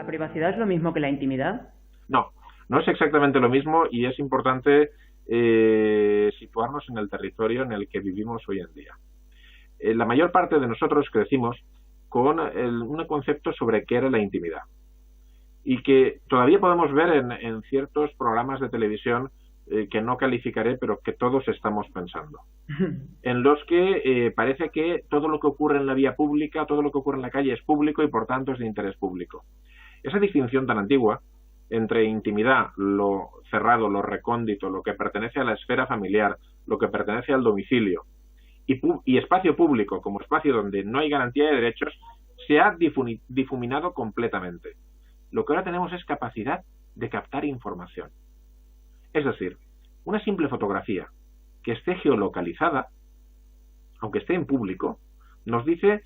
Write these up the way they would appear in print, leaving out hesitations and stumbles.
privacidad es lo mismo que la intimidad? No, no es exactamente lo mismo y es importante situarnos en el territorio en el que vivimos hoy en día. La mayor parte de nosotros crecimos con un concepto sobre qué era la intimidad y que todavía podemos ver en ciertos programas de televisión que no calificaré, pero que todos estamos pensando, en los que parece que todo lo que ocurre en la vía pública, todo lo que ocurre en la calle es público y por tanto es de interés público. Esa distinción tan antigua entre intimidad, lo cerrado, lo recóndito, lo que pertenece a la esfera familiar, lo que pertenece al domicilio, y espacio público como espacio donde no hay garantía de derechos, se ha difuminado completamente. Lo que ahora tenemos es capacidad de captar información. Es decir, una simple fotografía que esté geolocalizada, aunque esté en público, nos dice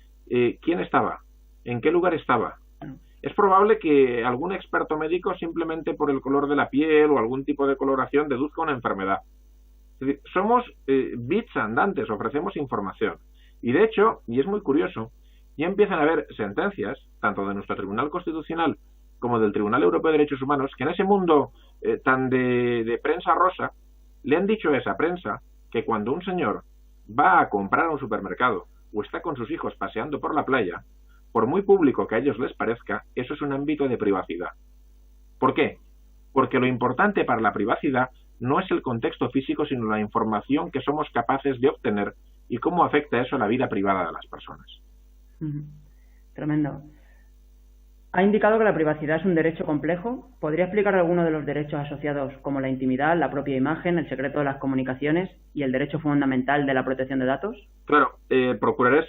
quién estaba, en qué lugar estaba. Es probable que algún experto médico simplemente por el color de la piel o algún tipo de coloración deduzca una enfermedad. Es decir, somos bits andantes, ofrecemos información. Y de hecho, y es muy curioso, ya empiezan a haber sentencias, tanto de nuestro Tribunal Constitucional como del Tribunal Europeo de Derechos Humanos, que en ese mundo tan de prensa rosa, le han dicho a esa prensa que cuando un señor va a comprar a un supermercado o está con sus hijos paseando por la playa, por muy público que a ellos les parezca, eso es un ámbito de privacidad. ¿Por qué? Porque lo importante para la privacidad no es el contexto físico, sino la información que somos capaces de obtener y cómo afecta eso a la vida privada de las personas. Tremendo. Ha indicado que la privacidad es un derecho complejo. ¿Podría explicar alguno de los derechos asociados como la intimidad, la propia imagen, el secreto de las comunicaciones y el derecho fundamental de la protección de datos? Claro, procuraré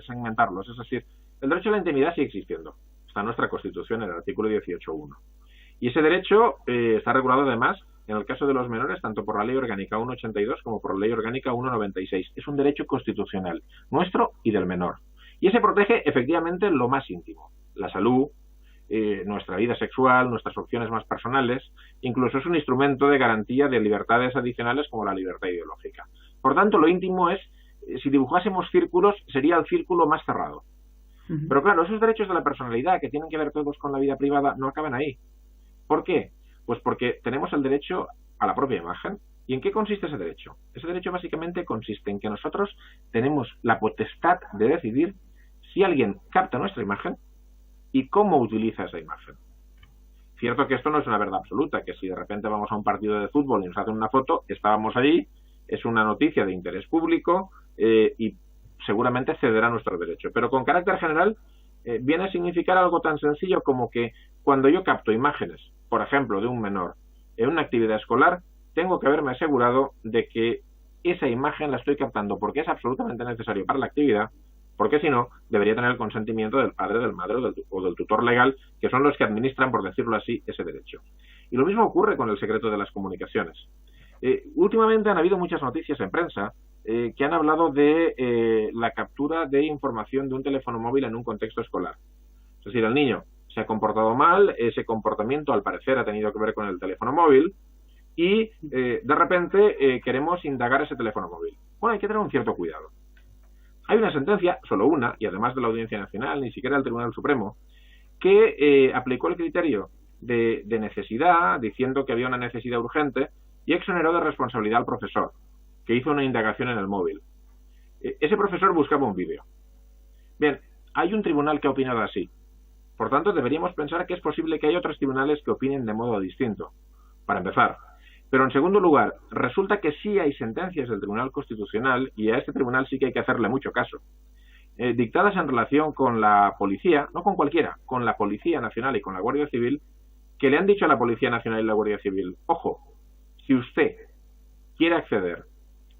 segmentarlos. Es decir, el derecho a la intimidad sigue existiendo. Está en nuestra Constitución, en el artículo 18.1. Y ese derecho está regulado además, en el caso de los menores, tanto por la Ley Orgánica 1.82 como por la Ley Orgánica 1.96. Es un derecho constitucional, nuestro y del menor. Y ese protege efectivamente lo más íntimo. La salud, nuestra vida sexual, nuestras opciones más personales, incluso es un instrumento de garantía de libertades adicionales como la libertad ideológica. Por tanto, lo íntimo es, si dibujásemos círculos, sería el círculo más cerrado. Pero claro, esos derechos de la personalidad que tienen que ver todos con la vida privada no acaban ahí. ¿Por qué? Pues porque tenemos el derecho a la propia imagen. ¿Y en qué consiste ese derecho? Ese derecho básicamente consiste en que nosotros tenemos la potestad de decidir si alguien capta nuestra imagen y cómo utiliza esa imagen. Cierto que esto no es una verdad absoluta, que si de repente vamos a un partido de fútbol y nos hacen una foto, estábamos allí, es una noticia de interés público y seguramente cederá nuestro derecho. Pero con carácter general viene a significar algo tan sencillo como que cuando yo capto imágenes, por ejemplo, de un menor en una actividad escolar, tengo que haberme asegurado de que esa imagen la estoy captando porque es absolutamente necesario para la actividad, porque si no, debería tener el consentimiento del padre, del madre o del tutor legal, que son los que administran, por decirlo así, ese derecho. Y lo mismo ocurre con el secreto de las comunicaciones. Últimamente han habido muchas noticias en prensa que han hablado de la captura de información de un teléfono móvil en un contexto escolar. Es decir, el niño se ha comportado mal, ese comportamiento al parecer ha tenido que ver con el teléfono móvil y de repente queremos indagar ese teléfono móvil. Bueno, hay que tener un cierto cuidado. Hay una sentencia, solo una, y además de la Audiencia Nacional, ni siquiera del Tribunal Supremo, que aplicó el criterio de necesidad, diciendo que había una necesidad urgente, y exoneró de responsabilidad al profesor, que hizo una indagación en el móvil. Ese profesor buscaba un vídeo. Bien, hay un tribunal que ha opinado así. Por tanto, deberíamos pensar que es posible que haya otros tribunales que opinen de modo distinto, para empezar. Pero en segundo lugar, resulta que sí hay sentencias del Tribunal Constitucional, y a este tribunal sí que hay que hacerle mucho caso, dictadas en relación con la policía, no con cualquiera, con la Policía Nacional y con la Guardia Civil, que le han dicho a la Policía Nacional y la Guardia Civil, ojo, si usted quiere acceder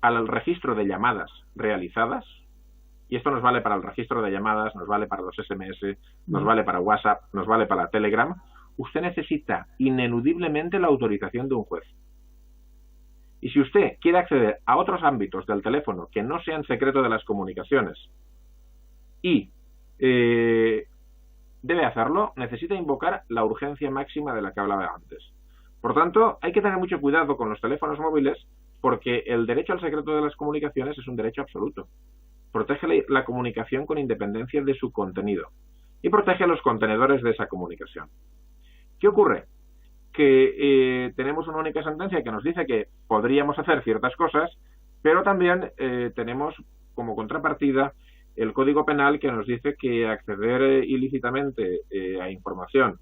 al registro de llamadas realizadas, y esto nos vale para el registro de llamadas, nos vale para los SMS, nos vale para WhatsApp, nos vale para Telegram, usted necesita ineludiblemente la autorización de un juez. Y si usted quiere acceder a otros ámbitos del teléfono que no sean secreto de las comunicaciones y debe hacerlo, necesita invocar la urgencia máxima de la que hablaba antes. Por tanto, hay que tener mucho cuidado con los teléfonos móviles porque el derecho al secreto de las comunicaciones es un derecho absoluto. Protege la comunicación con independencia de su contenido. y protege los contenedores de esa comunicación. ¿Qué ocurre? Que tenemos una única sentencia que nos dice que podríamos hacer ciertas cosas, pero también tenemos como contrapartida el Código Penal que nos dice que acceder ilícitamente a información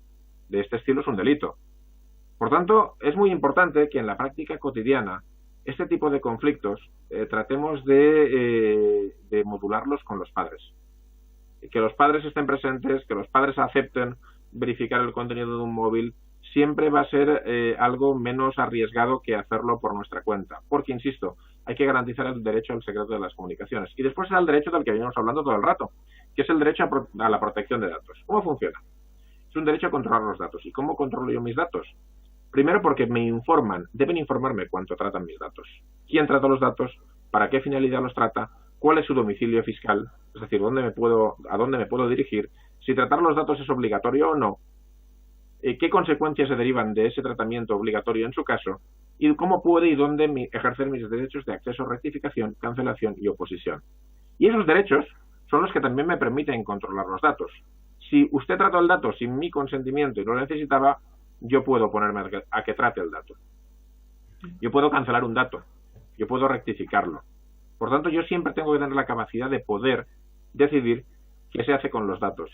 de este estilo es un delito. Por tanto, es muy importante que en la práctica cotidiana este tipo de conflictos tratemos de modularlos con los padres. Que los padres estén presentes, que los padres acepten verificar el contenido de un móvil, siempre va a ser algo menos arriesgado que hacerlo por nuestra cuenta. Porque, insisto, hay que garantizar el derecho al secreto de las comunicaciones. Y después está el derecho del que venimos hablando todo el rato, que es el derecho a la protección de datos. ¿Cómo funciona? Es un derecho a controlar los datos. ¿Y cómo controlo yo mis datos? Primero, porque me informan, deben informarme cuánto tratan mis datos. ¿Quién trata los datos? ¿Para qué finalidad los trata? ¿Cuál es su domicilio fiscal? Es decir, a dónde me puedo dirigir? Si tratar los datos es obligatorio o no. ¿Qué consecuencias se derivan de ese tratamiento obligatorio en su caso? Y cómo puede y dónde ejercer mis derechos de acceso, rectificación, cancelación y oposición. Y esos derechos son los que también me permiten controlar los datos. Si usted trató el dato sin mi consentimiento y no lo necesitaba, yo puedo ponerme a que trate el dato. Yo puedo cancelar un dato. Yo puedo rectificarlo. Por tanto, yo siempre tengo que tener la capacidad de poder decidir qué se hace con los datos.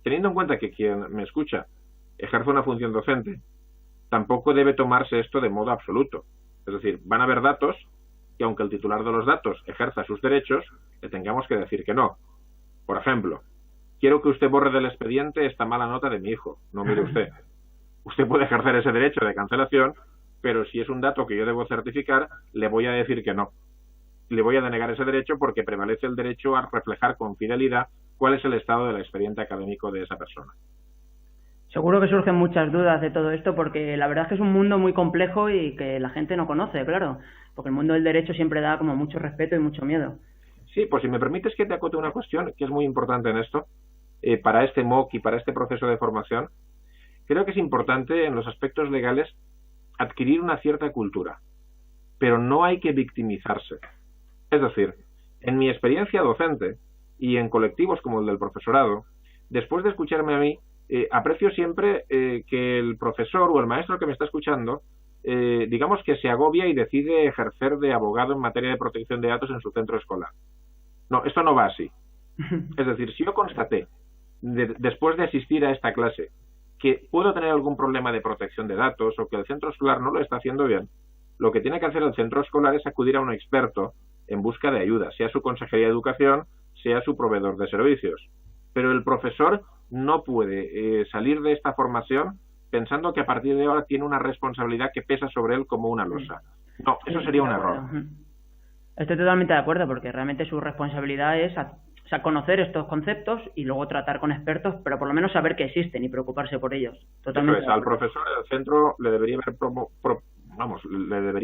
Teniendo en cuenta que quien me escucha ejerce una función docente, tampoco debe tomarse esto de modo absoluto. Es decir, van a haber datos que aunque el titular de los datos ejerza sus derechos, le tengamos que decir que no. Por ejemplo, quiero que usted borre del expediente esta mala nota de mi hijo. No mire usted. Usted puede ejercer ese derecho de cancelación, pero si es un dato que yo debo certificar, le voy a decir que no. Le voy a denegar ese derecho porque prevalece el derecho a reflejar con fidelidad cuál es el estado del expediente académico de esa persona. Seguro que surgen muchas dudas de todo esto porque la verdad es que es un mundo muy complejo y que la gente no conoce, claro, porque el mundo del derecho siempre da como mucho respeto y mucho miedo. Sí, pues si me permites que te acote una cuestión que es muy importante en esto, para este MOOC y para este proceso de formación, creo que es importante en los aspectos legales adquirir una cierta cultura, pero no hay que victimizarse. Es decir, en mi experiencia docente y en colectivos como el del profesorado, después de escucharme a mí, aprecio siempre que el profesor o el maestro que me está escuchando, digamos que se agobia y decide ejercer de abogado en materia de protección de datos en su centro escolar. No, esto no va así. Es decir, si yo constaté, después de asistir a esta clase, que puedo tener algún problema de protección de datos o que el centro escolar no lo está haciendo bien, lo que tiene que hacer el centro escolar es acudir a un experto en busca de ayuda, sea su consejería de educación, sea su proveedor de servicios. Pero el profesor no puede salir de esta formación pensando que a partir de ahora tiene una responsabilidad que pesa sobre él como una losa. No, eso sería un error. Estoy totalmente de acuerdo porque realmente su responsabilidad es conocer estos conceptos y luego tratar con expertos, pero por lo menos saber que existen y preocuparse por ellos. Totalmente. Entonces, al profesor del centro le debería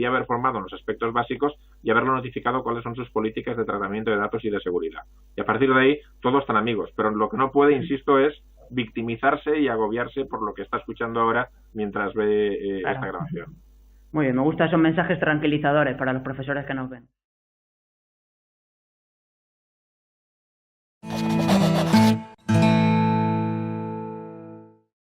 haber formado en los aspectos básicos y haberlo notificado cuáles son sus políticas de tratamiento de datos y de seguridad. Y a partir de ahí, todos están amigos. Pero lo que no puede, insisto, es victimizarse y agobiarse por lo que está escuchando ahora mientras ve esta grabación. Muy bien, me gustan esos mensajes tranquilizadores para los profesores que nos ven.